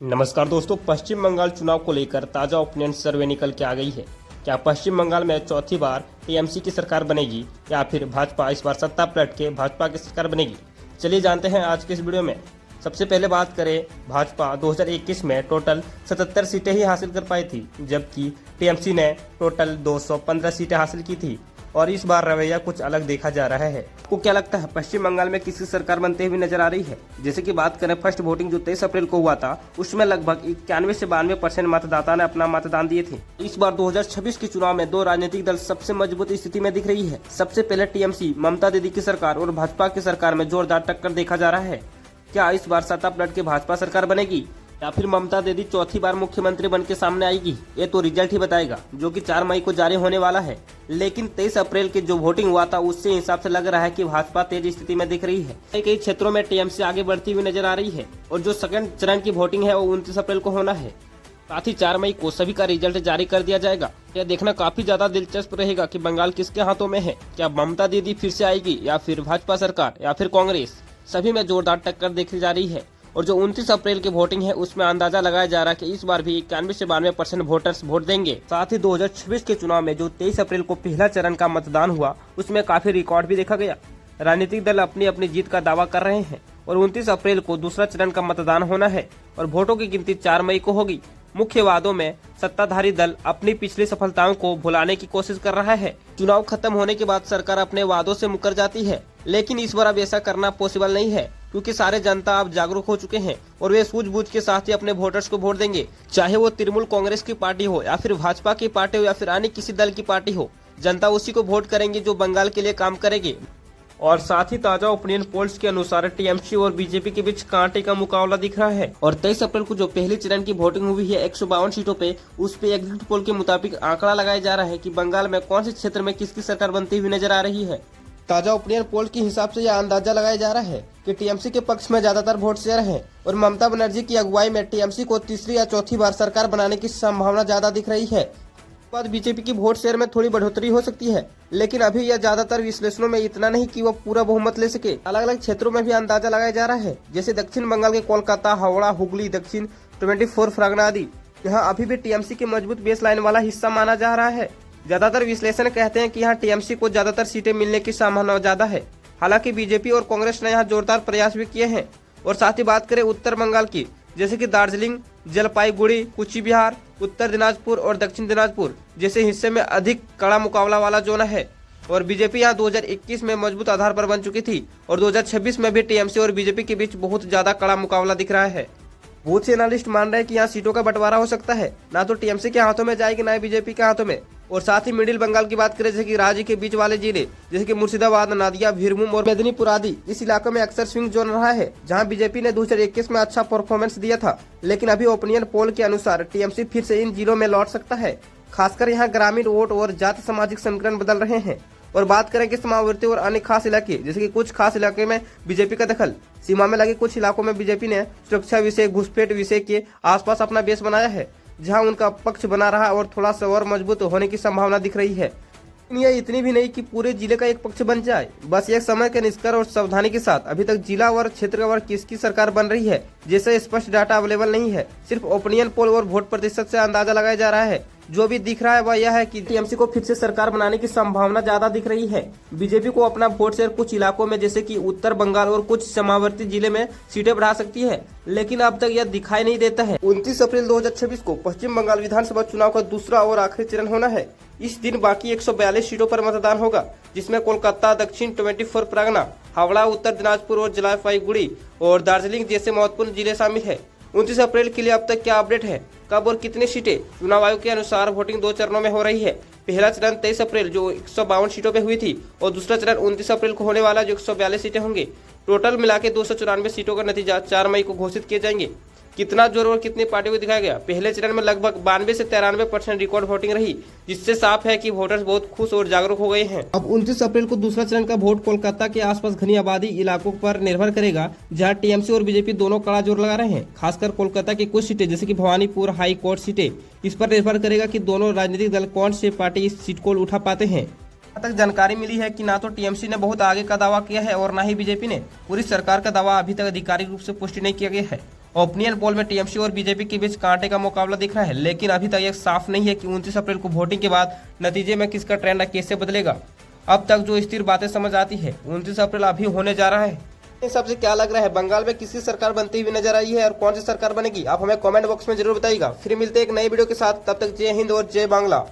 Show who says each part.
Speaker 1: नमस्कार दोस्तों, पश्चिम बंगाल चुनाव को लेकर ताजा ओपिनियन सर्वे निकल के आ गई है। क्या पश्चिम बंगाल में चौथी बार टीएमसी की सरकार बनेगी या फिर भाजपा इस बार सत्ता पलट के भाजपा की सरकार बनेगी? चलिए जानते हैं आज के इस वीडियो में। सबसे पहले बात करें, भाजपा 2021 में टोटल 77 सीटें ही हासिल कर पाई थी, जबकि टीएमसी ने टोटल 215 सीटें हासिल की थी और इस बार रवैया कुछ अलग देखा जा रहा है। आपको क्या लगता है पश्चिम बंगाल में किसकी सरकार बनते हुए नजर आ रही है? जैसे कि बात करें, फर्स्ट वोटिंग जो 23 अप्रैल को हुआ था, उसमें लगभग 91 से 92% मतदाता ने अपना मतदान दिए थे। इस बार 2026 के चुनाव में दो राजनीतिक दल सबसे मजबूत स्थिति में दिख रही है। सबसे पहले टीएमसी ममता दीदी की सरकार और भाजपा की सरकार में जोरदार टक्कर देखा जा रहा है। क्या इस बार सत्ता पलट के भाजपा सरकार बनेगी या फिर ममता दीदी चौथी बार मुख्यमंत्री बन के सामने आएगी? ये तो रिजल्ट ही बताएगा, जो कि 4 मई को जारी होने वाला है। लेकिन 23 अप्रैल के जो वोटिंग हुआ था, उससे हिसाब से लग रहा है कि भाजपा तेज स्थिति में दिख रही है। कई क्षेत्रों में टीएमसी आगे बढ़ती हुई नजर आ रही है और जो सेकंड चरण की वोटिंग है वो 29 अप्रैल को होना है। साथ ही 4 मई को सभी का रिजल्ट जारी कर दिया जाएगा। यह देखना काफी ज्यादा दिलचस्प रहेगा कि बंगाल किसके हाथों में है। क्या ममता दीदी फिर से आएगी या फिर भाजपा सरकार या फिर कांग्रेस? सभी में जोरदार टक्कर देखी जा रही है और जो 29 अप्रैल की वोटिंग है, उसमें अंदाजा लगाया जा रहा है कि इस बार भी 91 से 92% वोटर्स वोट देंगे। साथ ही 2026 के चुनाव में जो 23 अप्रैल को पहला चरण का मतदान हुआ, उसमें काफी रिकॉर्ड भी देखा गया। राजनीतिक दल अपनी अपनी जीत का दावा कर रहे हैं और 29 अप्रैल को दूसरा चरण का मतदान होना है और वोटों की गिनती 4 मई को होगी। मुख्य वादों में सत्ताधारी दल अपनी पिछली सफलताओं को भुलाने की कोशिश कर रहा है। चुनाव खत्म होने के बाद सरकार अपने वादों से मुकर जाती है, लेकिन इस बार अब ऐसा करना पॉसिबल नहीं है, क्योंकि सारे जनता अब जागरूक हो चुके हैं और वे सूझबूझ के साथ ही अपने वोटर्स को वोट देंगे। चाहे वो तृणमूल कांग्रेस की पार्टी हो या फिर भाजपा की पार्टी हो या फिर अन्य किसी दल की पार्टी हो, जनता उसी को वोट करेंगे जो बंगाल के लिए काम करेगी। और साथ ही ताजा ओपिनियन पोल्स के अनुसार टीएमसी और बीजेपी के बीच कांटे का मुकाबला दिख रहा है और 23 अप्रैल को जो पहले चरण की वोटिंग हुई है 152 सीटों पे, उस पे एग्जिट पोल के मुताबिक आंकड़ा लगाया जा रहा है कि बंगाल में कौन से क्षेत्र में किसकी सरकार बनती हुई नजर आ रही है। ताजा ओपिनियन पोल के हिसाब से यह अंदाजा लगाया जा रहा है कि टीएमसी के पक्ष में ज्यादातर वोट शेयर है और ममता बनर्जी की अगुवाई में टीएमसी को तीसरी या चौथी बार सरकार बनाने की संभावना ज्यादा दिख रही है। बाद बीजेपी की वोट शेयर में थोड़ी बढ़ोतरी हो सकती है, लेकिन अभी यह ज्यादातर विश्लेषणों में इतना नहीं कि वो पूरा बहुमत ले सके। अलग अलग क्षेत्रों में भी अंदाजा लगाया जा रहा है, जैसे दक्षिण बंगाल के कोलकाता, हावड़ा, हुगली, दक्षिण 24 परगना आदि। यहाँ अभी भी टीएमसी के मजबूत बेस लाइन वाला हिस्सा माना जा रहा है। ज्यादातर विश्लेषण कहते हैं कि यहाँ टीएमसी को ज्यादातर सीटें मिलने की संभावना ज्यादा है। हालांकि बीजेपी और कांग्रेस ने यहाँ जोरदार प्रयास भी किए हैं। और साथ ही बात करें उत्तर बंगाल की, जैसे कि दार्जिलिंग, जलपाईगुड़ी, कुची-बिहार, उत्तर दिनाजपुर और दक्षिण दिनाजपुर जैसे हिस्से में अधिक कड़ा मुकाबला वाला जोन है। और बीजेपी यहाँ 2021 में मजबूत आधार पर बन चुकी थी और 2026 में भी टीएमसी और बीजेपी के बीच बहुत ज्यादा कड़ा मुकाबला दिख रहा है। बहुत से एनालिस्ट मान रहे हैं कि यहाँ सीटों का बंटवारा हो सकता है, ना तो टीएमसी के हाथों में जाएगी ना ही बीजेपी के हाथों में। और साथ ही मिडिल बंगाल की बात करें, जैसे कि राज्य के बीच वाले जिले जैसे कि मुर्शिदाबाद, नादिया, भीरभूम और मेदिनीपुर आदि, इस इलाकों में अक्सर स्विंग जोन रहा है, जहां बीजेपी ने 2021 में अच्छा परफॉर्मेंस दिया था। लेकिन अभी ओपिनियन पोल के अनुसार टीएमसी फिर से इन जिलों में लौट सकता है। खासकर यहाँ ग्रामीण वोट और जाति सामाजिक समीकरण बदल रहे हैं। और बात करें कि सीमावर्ती और अन्य खास इलाके, जैसे कि कुछ खास इलाके में बीजेपी का दखल, सीमा में लगे कुछ इलाकों में बीजेपी ने सुरक्षा विषय, घुसपैठ विषय के आसपास अपना बेस बनाया है, जहां उनका पक्ष बना रहा और थोड़ा सा और मजबूत होने की संभावना दिख रही है। ये इतनी भी नहीं कि पूरे जिले का एक पक्ष बन जाए, बस एक समय के निष्कर्ष और सावधानी के साथ अभी तक जिला और क्षेत्रवार किसकी सरकार बन रही है, जैसे स्पष्ट डाटा अवेलेबल नहीं है। सिर्फ ओपिनियन पोल और वोट प्रतिशत से अंदाजा लगाया जा रहा है। जो भी दिख रहा है वह यह है कि टीएमसी को फिर से सरकार बनाने की संभावना ज्यादा दिख रही है। बीजेपी को अपना वोट शेयर कुछ इलाकों में, जैसे कि उत्तर बंगाल और कुछ सीमावर्ती जिले में सीटें बढ़ा सकती है, लेकिन अब तक यह दिखाई नहीं देता है। 29 अप्रैल 2026 को पश्चिम बंगाल विधानसभा चुनाव का दूसरा और आखिरी चरण होना है। इस दिन बाकी 142 सीटों पर मतदान होगा, जिसमें कोलकाता, दक्षिण 24 परगना, हावड़ा, उत्तर दिनाजपुर और जलपाईगुड़ी और दार्जिलिंग जैसे महत्वपूर्ण जिले शामिल है। 29 अप्रैल के लिए अब तक क्या अपडेट है, कब और कितनी सीटें? चुनाव आयोग के अनुसार वोटिंग 2 चरणों में हो रही है। पहला चरण 23 अप्रैल जो 152 सीटों पे हुई थी और दूसरा चरण 29 अप्रैल को होने वाला जो 142 सीटें होंगी। टोटल मिला के 294 सीटों का नतीजा 4 मई को घोषित किए जाएंगे। कितना जोर और कितनी पार्टियों को दिखाया गया? पहले चरण में लगभग 92 से 93% रिकॉर्ड वोटिंग रही, जिससे साफ है कि वोटर्स बहुत खुश और जागरूक हो गए हैं। अब 29 अप्रैल को दूसरा चरण का वोट कोलकाता के आसपास घनी आबादी इलाकों पर निर्भर करेगा, जहां टीएमसी और बीजेपी दोनों कड़ा जोर लगा रहे हैं। खासकर कोलकाता की कुछ सीटें, जैसे कि भवानीपुर हाई कोर्ट सीटें, इस पर निर्भर करेगा कि दोनों राजनीतिक दल कौन से पार्टी इस सीट को उठा पाते हैं। तक जानकारी मिली है कि ना तो टीएमसी ने बहुत आगे का दावा किया है और ना ही बीजेपी ने। पूरी सरकार का दावा अभी तक आधिकारिक रूप से पुष्टि नहीं किया गया है ओपिनियन पोल में टीएमसी और बीजेपी के बीच कांटे का मुकाबला दिख रहा है, लेकिन अभी तक यह साफ नहीं है कि 29 अप्रैल को वोटिंग के बाद नतीजे में किसका ट्रेंड कैसे बदलेगा। अब तक जो स्थिर बातें समझ आती है, 29 अप्रैल अभी होने जा रहा है। इन सबसे क्या लग रहा है, बंगाल में किसी सरकार बनती हुई नजर आई है और कौन सी सरकार बनेगी, आप हमें कमेंट बॉक्स में जरूर बताइएगा। फिर मिलते हैं एक नई वीडियो के साथ, तब तक जय हिंद और जय बांग्ला।